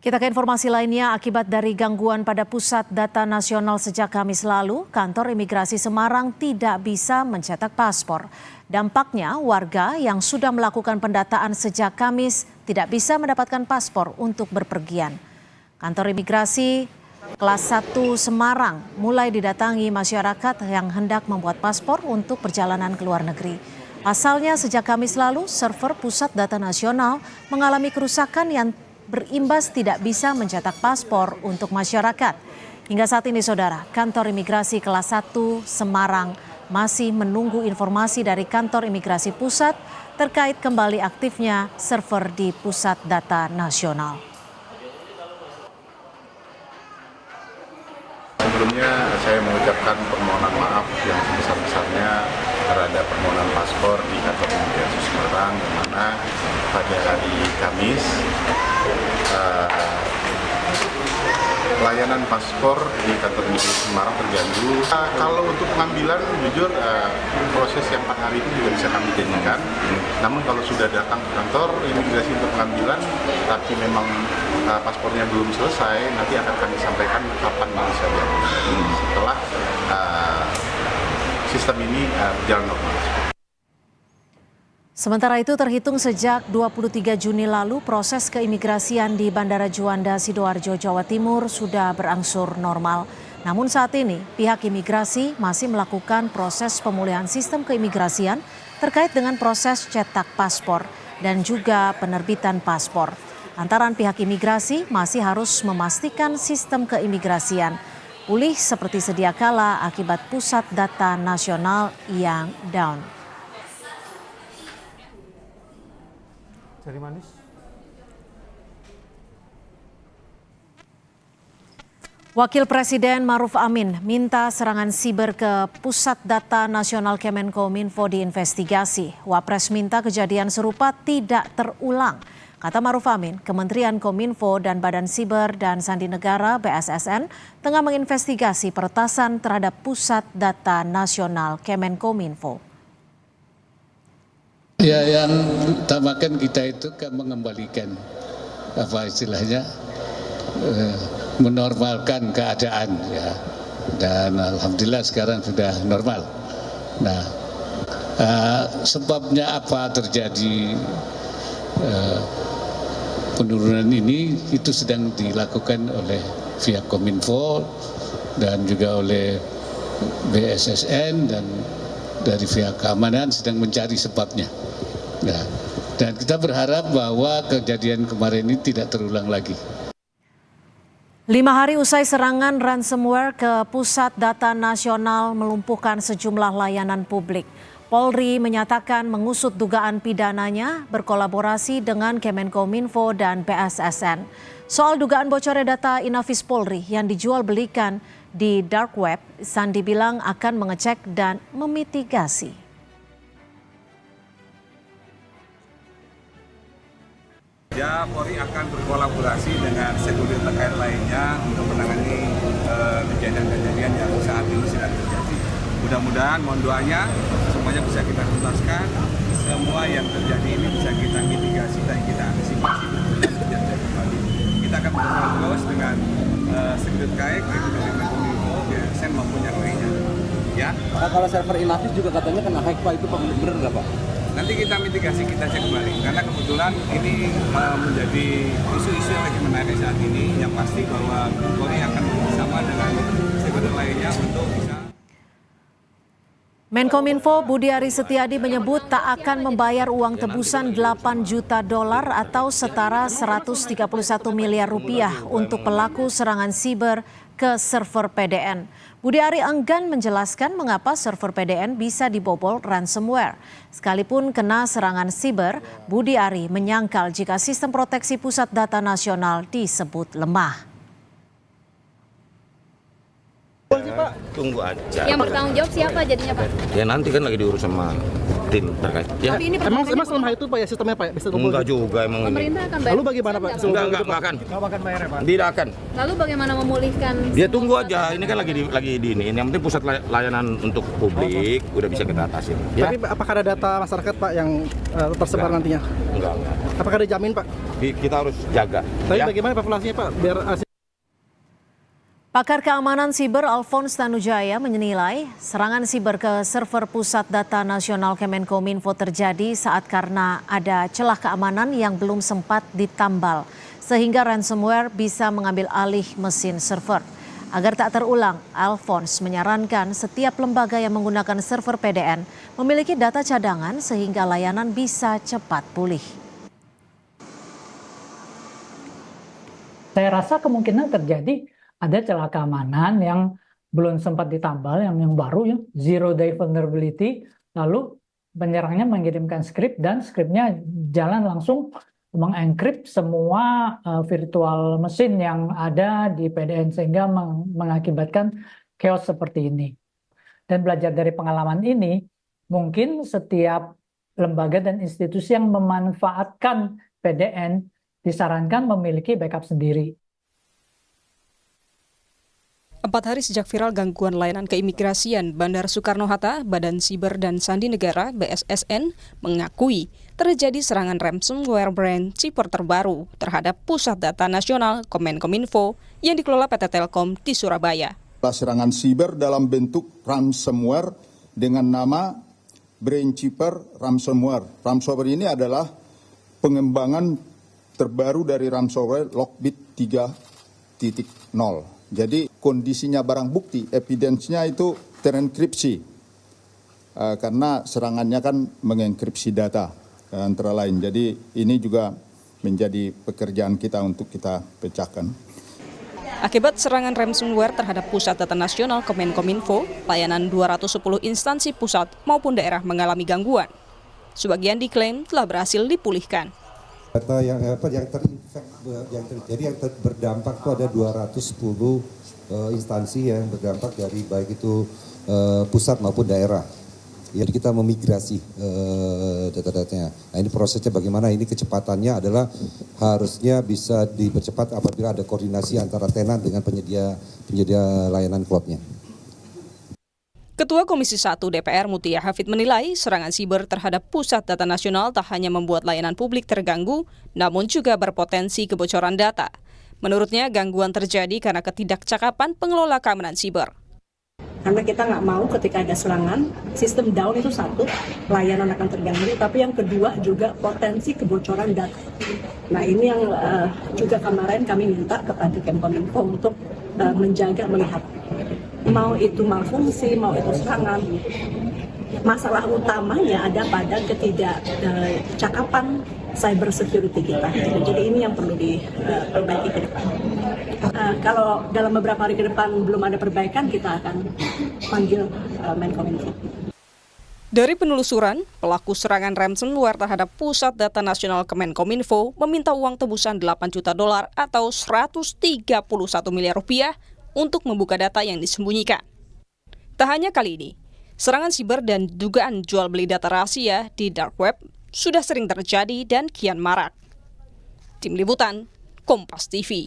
Kita ke informasi lainnya, akibat dari gangguan pada pusat data nasional sejak Kamis lalu, kantor imigrasi Semarang tidak bisa mencetak paspor. Dampaknya, warga yang sudah melakukan pendataan sejak Kamis tidak bisa mendapatkan paspor untuk berpergian. Kantor imigrasi kelas 1 Semarang mulai didatangi masyarakat yang hendak membuat paspor untuk perjalanan ke luar negeri. Pasalnya, sejak Kamis lalu, server pusat data nasional mengalami kerusakan yang berimbas tidak bisa mencetak paspor untuk masyarakat. Hingga saat ini, saudara, kantor imigrasi kelas 1 Semarang masih menunggu informasi dari kantor imigrasi pusat terkait kembali aktifnya server di pusat data nasional. Sebelumnya saya mengucapkan permohonan maaf yang sebesar-besarnya terhadap permohonan paspor di kantor imigrasi Semarang, di mana pada hari Kamis pelayanan paspor di kantor imigrasi Semarang terganggu. Kalau untuk pengambilan, jujur proses yang 4 hari itu juga bisa kami janjikan. Namun kalau sudah datang ke kantor imigrasi untuk pengambilan, tapi memang paspornya belum selesai, nanti akan kami sampaikan kapan bisa diambil setelah sistem ini berjalan normal. Sementara itu, terhitung sejak 23 Juni lalu, proses keimigrasian di Bandara Juanda, Sidoarjo, Jawa Timur sudah berangsur normal. Namun saat ini, pihak imigrasi masih melakukan proses pemulihan sistem keimigrasian terkait dengan proses cetak paspor dan juga penerbitan paspor. Lantaran pihak imigrasi masih harus memastikan sistem keimigrasian pulih seperti sedia kala akibat pusat data nasional yang down. Jari manis. Wakil Presiden Maruf Amin minta serangan siber ke Pusat Data Nasional Kemenkominfo diinvestigasi. Wapres minta kejadian serupa tidak terulang. Kata Maruf Amin, Kementerian Kominfo dan Badan Siber dan Sandi Negara (BSSN) tengah menginvestigasi peretasan terhadap Pusat Data Nasional Kemenkominfo. Ya, yang utamakan kita itu kan mengembalikan apa istilahnya menormalkan keadaan ya, dan alhamdulillah sekarang sudah normal. Nah, sebabnya apa terjadi penurunan ini itu sedang dilakukan oleh pihak Kominfo dan juga oleh BSSN dan dari pihak keamanan sedang mencari sebabnya. Nah, dan kita berharap bahwa kejadian kemarin ini tidak terulang lagi. 5 hari usai serangan ransomware ke Pusat Data Nasional melumpuhkan sejumlah layanan publik, Polri menyatakan mengusut dugaan pidananya berkolaborasi dengan Kemenkominfo dan BSSN. Soal dugaan bocornya data Inafis Polri yang dijual belikan di dark web, Sandi bilang akan mengecek dan memitigasi. Polri akan berkolaborasi dengan stakeholder terkait lainnya untuk menangani kejadian-kejadian yang saat ini sedang terjadi. Mudah-mudahan, mohon doanya, semuanya bisa kita tuntaskan, semua yang terjadi ini bisa kita mitigasi dan kita antisipasi dan kembali. Kita akan bekerja terus dengan stakeholder terkait, yaitu dari Kemenkominfo, BSSN maupun yang lainnya. Ya. Pak, kalau server Inafis juga katanya kena hack, Pak, itu benar nggak, Pak? Nanti kita mitigasi, kita cek kembali. Karena kebetulan ini menjadi isu-isu yang lagi menarik saat ini. Yang pasti bahwa Polri akan bersama dengan stakeholder lainnya untuk bisa. Menkominfo Budi Aris Setiadi menyebut tak akan membayar uang tebusan 8 juta dolar atau setara 131 miliar rupiah untuk pelaku serangan siber ke server PDN. Budi Ari enggan menjelaskan mengapa server PDN bisa dibobol ransomware. Sekalipun kena serangan siber, Budi Ari menyangkal jika sistem proteksi pusat data nasional disebut lemah. Tunggu aja. Yang bertanggung jawab siapa jadinya, Pak? Ya nanti kan lagi diurus sama tim terkait. Ya. Emang selama itu Pak ya sistemnya Pak ya? Bisa Enggak juga emang ini. Pemerintah akan bayar. Lalu bagaimana Pak? Enggak akan. Tidak akan. Lalu bagaimana memulihkan? Dia tunggu aja. Ini kan lagi di ini. Yang penting pusat layanan untuk publik udah bisa kita atasi. Ya? Tapi apakah ada data masyarakat Pak yang tersebar nantinya? Enggak. Apakah ada jamin Pak? Kita harus jaga. Tapi ya? bagaimana evaluasinya Pak? Biar Pakar keamanan siber Alphonse Tanujaya menilai serangan siber ke server pusat data nasional Kemenkominfo terjadi saat karena ada celah keamanan yang belum sempat ditambal, sehingga ransomware bisa mengambil alih mesin server. Agar tak terulang, Alphonse menyarankan setiap lembaga yang menggunakan server PDN memiliki data cadangan sehingga layanan bisa cepat pulih. Saya rasa kemungkinan terjadi ada celah keamanan yang belum sempat ditambal, yang baru ya, zero day vulnerability, lalu penyerangnya mengirimkan skrip dan skripnya jalan langsung mengencrypt semua virtual mesin yang ada di PDN sehingga mengakibatkan chaos seperti ini. Dan belajar dari pengalaman ini, mungkin setiap lembaga dan institusi yang memanfaatkan PDN disarankan memiliki backup sendiri. 4 hari sejak viral gangguan layanan keimigrasian Bandara Soekarno-Hatta, Badan Siber dan Sandi Negara (BSSN) mengakui terjadi serangan ransomware brand Chipper terbaru terhadap Pusat Data Nasional Kemenkominfo yang dikelola PT Telkom di Surabaya. Serangan siber dalam bentuk ransomware dengan nama Brain Chipper Ransomware. Ransomware ini adalah pengembangan terbaru dari ransomware Lockbit 3.0. Jadi kondisinya barang bukti, evidence-nya itu terenkripsi. Karena serangannya kan mengenkripsi data antara lain. Jadi ini juga menjadi pekerjaan kita untuk kita pecahkan. Akibat serangan ransomware terhadap Pusat Data Nasional Kemenkominfo, layanan 210 instansi pusat maupun daerah mengalami gangguan. Sebagian diklaim telah berhasil dipulihkan. Data yang terinfek, yang terjadi, yang berdampak itu ada 210 instansi yang berdampak dari baik itu pusat maupun daerah. Jadi kita memigrasi data-datanya. Nah ini prosesnya bagaimana? Ini kecepatannya adalah harusnya bisa dipercepat apabila ada koordinasi antara tenan dengan penyedia layanan cloud-nya. Ketua Komisi 1 DPR Mutia Hafid menilai serangan siber terhadap Pusat Data Nasional tak hanya membuat layanan publik terganggu, namun juga berpotensi kebocoran data. Menurutnya, gangguan terjadi karena ketidakcakapan pengelola keamanan siber. Karena kita nggak mau ketika ada serangan, sistem down itu satu, layanan akan terganggu, tapi yang kedua juga potensi kebocoran data. Nah ini yang juga kemarin kami minta kepada Kemenkominfo untuk menjaga, melihat. Mau itu malfungsi, mau itu serangan, masalah utamanya ada pada ketidakcakapan cyber security kita. Jadi ini yang perlu diperbaiki ke depan. Kalau dalam beberapa hari ke depan belum ada perbaikan, kita akan panggil Menkominfo. Dari penelusuran, pelaku serangan ransomware terhadap Pusat Data Nasional Kemenkominfo meminta uang tebusan $8 juta atau 131 miliar rupiah untuk membuka data yang disembunyikan. Tak hanya kali ini, serangan siber dan dugaan jual beli data rahasia di dark web sudah sering terjadi dan kian marak. Tim Liputan, Kompas TV.